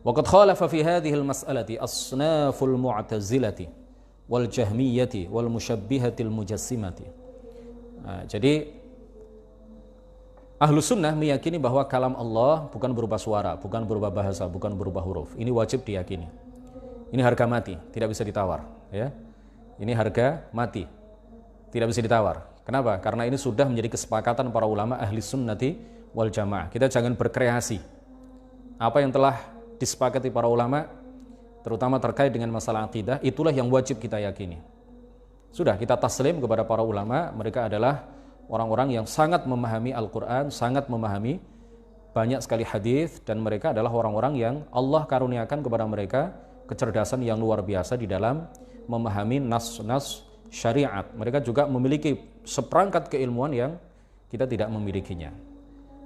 Wa qad khalafa fi hadhihi al-mas'alati asnaful mu'tazilati wal jahmiyati wal musyabbihati al-mujassimati. Jadi Ahlus Sunnah meyakini bahwa kalam Allah bukan berupa suara, bukan berupa bahasa, bukan berupa huruf. Ini wajib diyakini. Ini harga mati, tidak bisa ditawar, ya. Ini harga mati, tidak bisa ditawar. Kenapa? Karena ini sudah menjadi kesepakatan para ulama ahli sunnati wal jamaah. Kita jangan berkreasi. Apa yang telah disepakati para ulama, terutama terkait dengan masalah akidah, itulah yang wajib kita yakini. Sudah, kita taslim kepada para ulama, mereka adalah orang-orang yang sangat memahami Al-Quran, sangat memahami banyak sekali hadis, dan mereka adalah orang-orang yang Allah karuniakan kepada mereka kecerdasan yang luar biasa di dalam memahami nas-nas syariat. Mereka juga memiliki seperangkat keilmuan yang kita tidak memilikinya.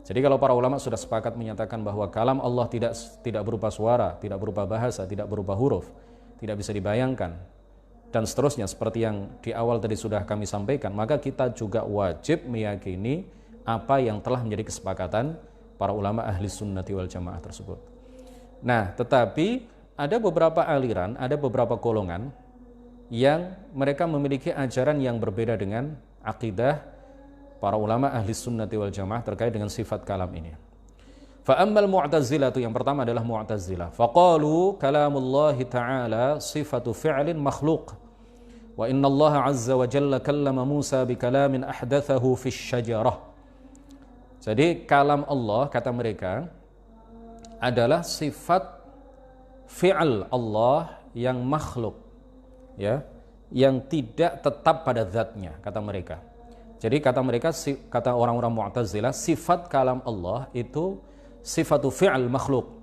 Jadi kalau para ulama sudah sepakat menyatakan bahwa kalam Allah tidak berupa suara, tidak berupa bahasa, tidak berupa huruf, tidak bisa dibayangkan, dan seterusnya seperti yang di awal tadi sudah kami sampaikan, maka kita juga wajib meyakini apa yang telah menjadi kesepakatan para ulama ahli sunnati wal jamaah tersebut. Nah, tetapi ada beberapa aliran, ada beberapa golongan yang mereka memiliki ajaran yang berbeda dengan akidah para ulama ahli sunnati wal jamaah terkait dengan sifat kalam ini. Fa'ammal mu'tazilah, itu yang pertama adalah mu'tazilah. Faqalu kalamullahi ta'ala sifatu fi'lin makhluq. Wa inna Allah azza wa jalla kallama Musa bi kalamin ahdathahu fi syajarah. Jadi kalam Allah, kata mereka, adalah sifat fi'al Allah yang makhluk, ya, yang tidak tetap pada zatnya, kata mereka. Jadi kata mereka, kata orang-orang Mu'tazilah, sifat kalam Allah itu sifatu fi'al makhluk,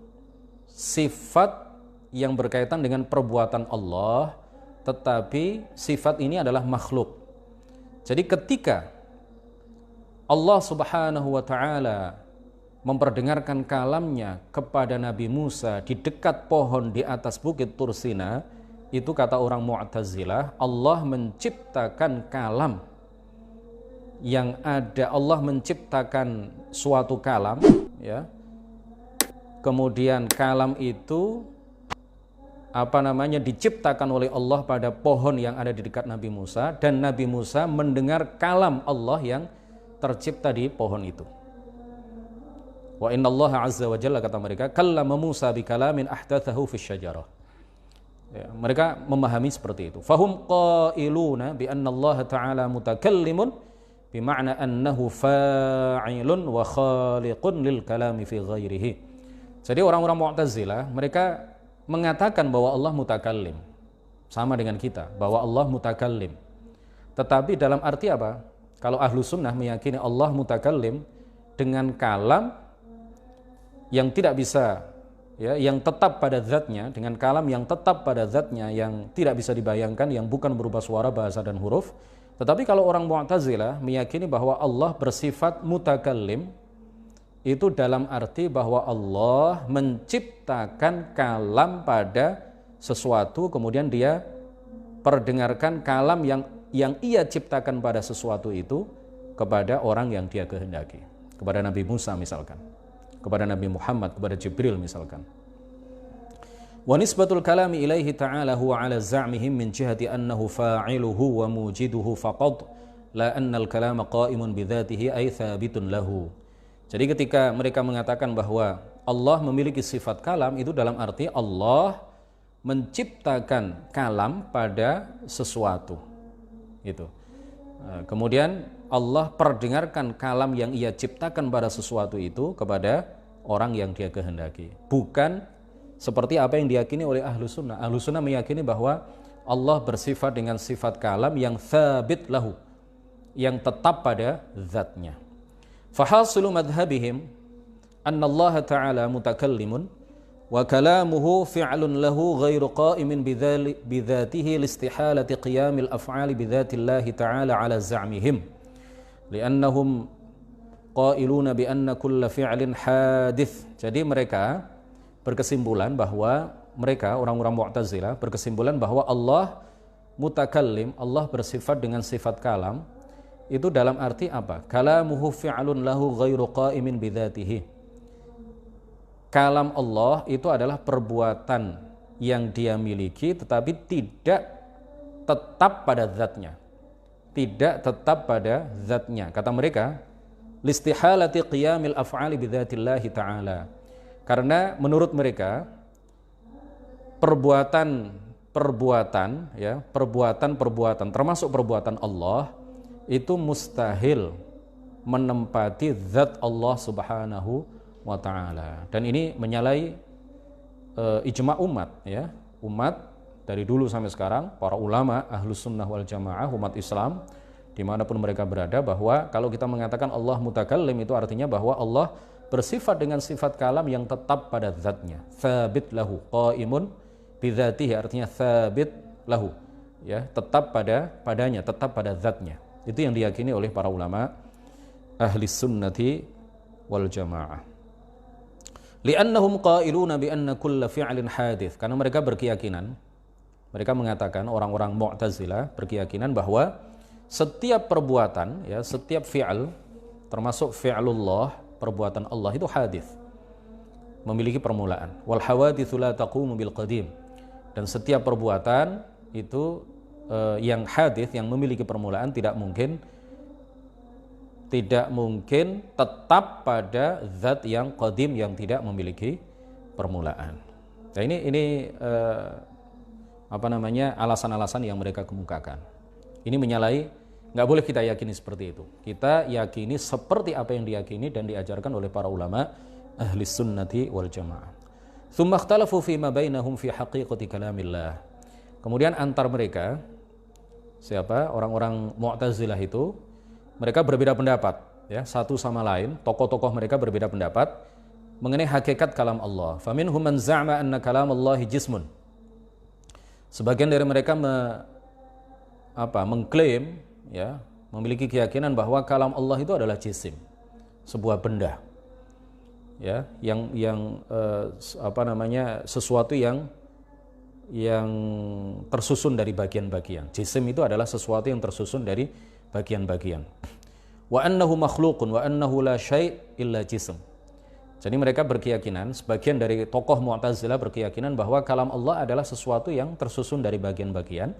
sifat yang berkaitan dengan perbuatan Allah, tetapi sifat ini adalah makhluk. Jadi ketika Allah subhanahu wa ta'ala memperdengarkan kalamnya kepada Nabi Musa di dekat pohon di atas bukit Tursina, itu kata orang Mu'tazilah, Allah menciptakan kalam yang ada, Allah menciptakan suatu kalam, ya. Kemudian kalam itu diciptakan oleh Allah pada pohon yang ada di dekat Nabi Musa, dan Nabi Musa mendengar kalam Allah yang tercipta di pohon itu. Wa inna Allah azza wa jalla, kata mereka, kallama Musa bi kalamin ahdathahu fi syajarah. Ya, mereka memahami seperti itu. Fahum qailuna bi anna Allah ta'ala mutakallimun bima'na annahu fa'ilun wa khaliqun lil kalami fi ghairihi. Jadi orang-orang Mu'tazilah mereka mengatakan bahwa Allah mutakallim, sama dengan kita, bahwa Allah mutakallim. Tetapi dalam arti apa? Kalau ahlu sunnah meyakini Allah mutakallim dengan kalam yang tidak bisa, ya, yang tetap pada zatnya, dengan kalam yang tetap pada zatnya, yang tidak bisa dibayangkan, yang bukan berupa suara, bahasa, dan huruf. Tetapi kalau orang Mu'tazilah meyakini bahwa Allah bersifat mutakallim, itu dalam arti bahwa Allah menciptakan kalam pada sesuatu, kemudian dia perdengarkan kalam yang ia ciptakan pada sesuatu itu kepada orang yang dia kehendaki, kepada Nabi Musa misalkan, kepada Nabi Muhammad, kepada Jibril misalkan. Wa nisbatul kalami ilaihi ta'ala huwa ala za'mihim min jihati annahu fa'iluhu wa mujiduhu faqad la anna al-kalama qa'imun bidzatihi ay thabitun lahu. Jadi ketika mereka mengatakan bahwa Allah memiliki sifat kalam, itu dalam arti Allah menciptakan kalam pada sesuatu. Itu. Kemudian Allah perdengarkan kalam yang ia ciptakan pada sesuatu itu kepada orang yang dia kehendaki. Bukan seperti apa yang diyakini oleh ahlu sunnah. Ahlu sunnah meyakini bahwa Allah bersifat dengan sifat kalam yang thabit lahu, yang tetap pada zatnya. Fahasilu madhabihim anna Allah ta'ala mutakallimun wa kalamuhu fi'lun lahu ghairu qa'imin bidzatihi listihalati qiyamil af'ali bidzatillahi ta'ala ala za'mihim li'annahum qailuna bi anna kulla fi'lin hadith. Jadi mereka berkesimpulan bahwa mereka orang-orang Mu'tazilah berkesimpulan bahwa Allah mutakallim, Allah bersifat dengan sifat kalam. Itu dalam arti apa? Kalamuhu fi'lun lahu ghairu qa'imin bidzatihi. kalam Allah itu adalah perbuatan yang dia miliki tetapi tidak tetap pada zatnya. Tidak tetap pada zatnya. Kata mereka, listihalati qiyamil af'ali bidzatillahi ta'ala. Karena menurut mereka perbuatan termasuk perbuatan Allah itu mustahil menempati zat Allah Subhanahu wa ta'ala. Dan ini menyalahi ijma' umat, ya. Umat dari dulu sampai sekarang, para ulama Ahlus Sunnah wal Jamaah, umat Islam dimanapun mereka berada, bahwa kalau kita mengatakan Allah mutakallim itu artinya bahwa Allah bersifat dengan sifat kalam yang tetap pada zatnya. Tsabit lahu, qaimun bidzatihi, artinya tsabit lahu, ya, tetap padanya, tetap pada zatnya. Itu yang diyakini oleh para ulama Ahli Sunnati wal Jamaah. Li'annahum qailuna bi anna kulla fi'lin hadits, karena mereka berkeyakinan, mereka mengatakan, orang-orang Mu'tazilah berkeyakinan bahwa setiap perbuatan, ya, setiap fi'al, termasuk fi'lullah, perbuatan Allah itu hadits, memiliki permulaan. Wal hawaditsu la taqumu bil qadim, dan setiap perbuatan itu yang hadits, yang memiliki permulaan, tidak mungkin tetap pada zat yang qadim, yang tidak memiliki permulaan. Nah, ini alasan-alasan yang mereka kemukakan. Ini menyalahi, nggak boleh kita yakini seperti itu. Kita yakini seperti apa yang diyakini dan diajarkan oleh para ulama Ahli Sunnati wal Jamaah. Tsumma ikhtalafu fi ma bainahum fi haqiqati kalamillah. Kemudian antar mereka, siapa? Orang-orang Mu'tazilah itu, mereka berbeda pendapat, ya, satu sama lain, tokoh-tokoh mereka berbeda pendapat mengenai hakikat kalam Allah. Faminhum man za'ama anna kalamallahi jismun. Sebagian dari mereka mengklaim, ya, memiliki keyakinan bahwa kalam Allah itu adalah jisim, sebuah benda, ya, sesuatu yang tersusun dari bagian-bagian. Jisim itu adalah sesuatu yang tersusun dari bagian-bagian. Wa annahu makhluqun wa annahu la syai' illa jism. Jadi mereka berkeyakinan, sebagian dari tokoh Mu'tazilah berkeyakinan bahwa kalam Allah adalah sesuatu yang tersusun dari bagian-bagian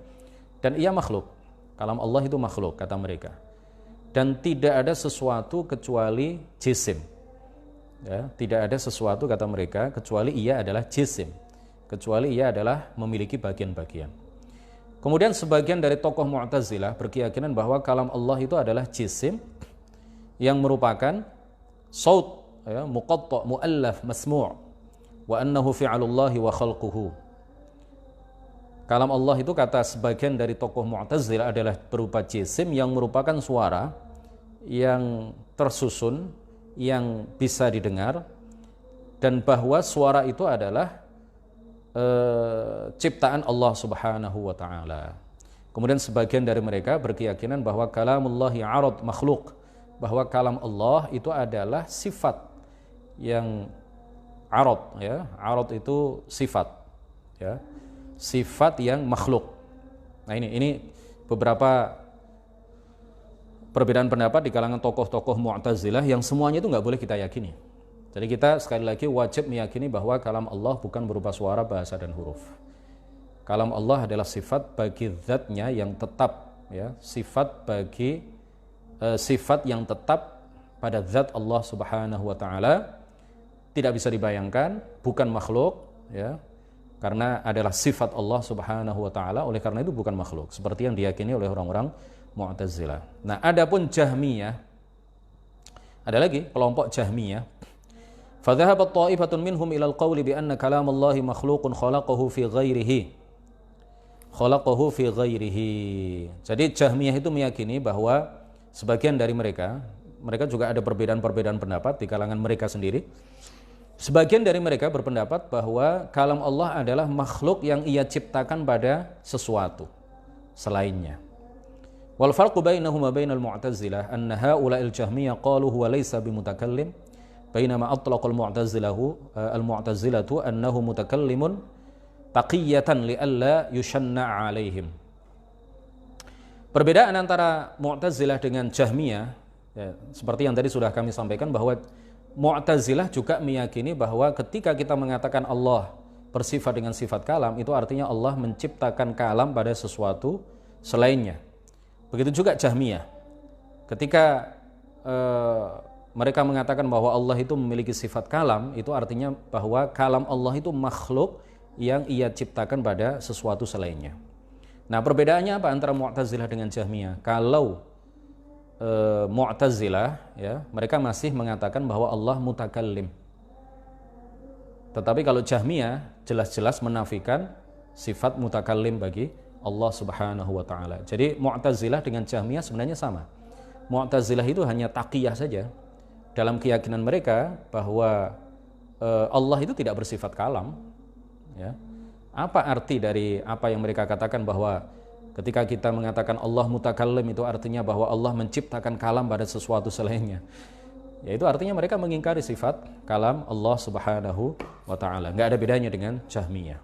dan ia makhluk. Kalam Allah itu makhluk, kata mereka. Dan tidak ada sesuatu kecuali jisim. Ya, tidak ada sesuatu, kata mereka, kecuali ia adalah jisim. Kecuali ia adalah memiliki bagian-bagian. Kemudian sebagian dari tokoh Mu'tazilah berkeyakinan bahwa kalam Allah itu adalah jisim yang merupakan saut, ya, muqatta', mu'allaf, masmu', wa annahu fi'alullahi wa khalquhu. Kalam Allah itu, kata sebagian dari tokoh Mu'tazilah, adalah berupa jisim yang merupakan suara yang tersusun, yang bisa didengar, dan bahwa suara itu adalah ciptaan Allah Subhanahu wa ta'ala. Kemudian sebagian dari mereka berkeyakinan bahwa kalamullahi arad makhluk, bahwa kalam Allah itu adalah sifat yang arad, ya. Arad itu sifat, ya, sifat yang makhluk. Nah, ini beberapa perbedaan pendapat di kalangan tokoh-tokoh Mu'tazilah yang semuanya itu nggak boleh kita yakini. Jadi kita sekali lagi wajib meyakini bahwa kalam Allah bukan berupa suara, bahasa, dan huruf. Kalam Allah adalah sifat bagi zatnya yang tetap, ya, sifat yang tetap pada zat Allah Subhanahu wa ta'ala, tidak bisa dibayangkan, bukan makhluk, ya, karena adalah sifat Allah Subhanahu wa ta'ala, oleh karena itu bukan makhluk, seperti yang diyakini oleh orang-orang Mu'tazilah. Nah, adapun Jahmiyah, ada lagi kelompok Jahmiyah. فذهبت طائفة منهم إلى القول بأن كلام الله مخلوق خلقه في غيره. Jadi Jahmiyah itu meyakini bahwa sebagian dari mereka juga ada perbedaan-perbedaan pendapat di kalangan mereka sendiri. Sebagian dari mereka berpendapat bahwa kalam Allah adalah makhluk yang ia ciptakan pada sesuatu selainnya. Wal farqu bainahum wa bainal Mu'tazilah anna haula'il Jahmiyah qalu huwa laysa bimutakallim, bainama atlaqal al-mu'tazilatu annahu mutakallimun taqiyatan li'alla yushanna' alaihim. Perbedaan antara Mu'tazilah dengan Jahmiyah, ya, seperti yang tadi sudah kami sampaikan, bahwa Mu'tazilah juga meyakini bahwa ketika kita mengatakan Allah bersifat dengan sifat kalam, itu artinya Allah menciptakan kalam pada sesuatu selainnya. Begitu juga Jahmiyah. Ketika mereka mengatakan bahwa Allah itu memiliki sifat kalam, itu artinya bahwa kalam Allah itu makhluk yang ia ciptakan pada sesuatu selainnya. Nah, perbedaannya apa antara Mu'tazilah dengan Jahmiyah? Kalau Mu'tazilah, ya, mereka masih mengatakan bahwa Allah mutakallim. Tetapi kalau Jahmiyah jelas-jelas menafikan sifat mutakallim bagi Allah Subhanahu wa taala. Jadi Mu'tazilah dengan Jahmiyah sebenarnya sama. Mu'tazilah itu hanya taqiyah saja. Dalam keyakinan mereka bahwa Allah itu tidak bersifat kalam, ya. Apa arti dari apa yang mereka katakan bahwa ketika kita mengatakan Allah mutakallim itu artinya bahwa Allah menciptakan kalam pada sesuatu selainnya? Yaitu artinya mereka mengingkari sifat kalam Allah Subhanahu wa taala. Enggak ada bedanya dengan Jahmiyah.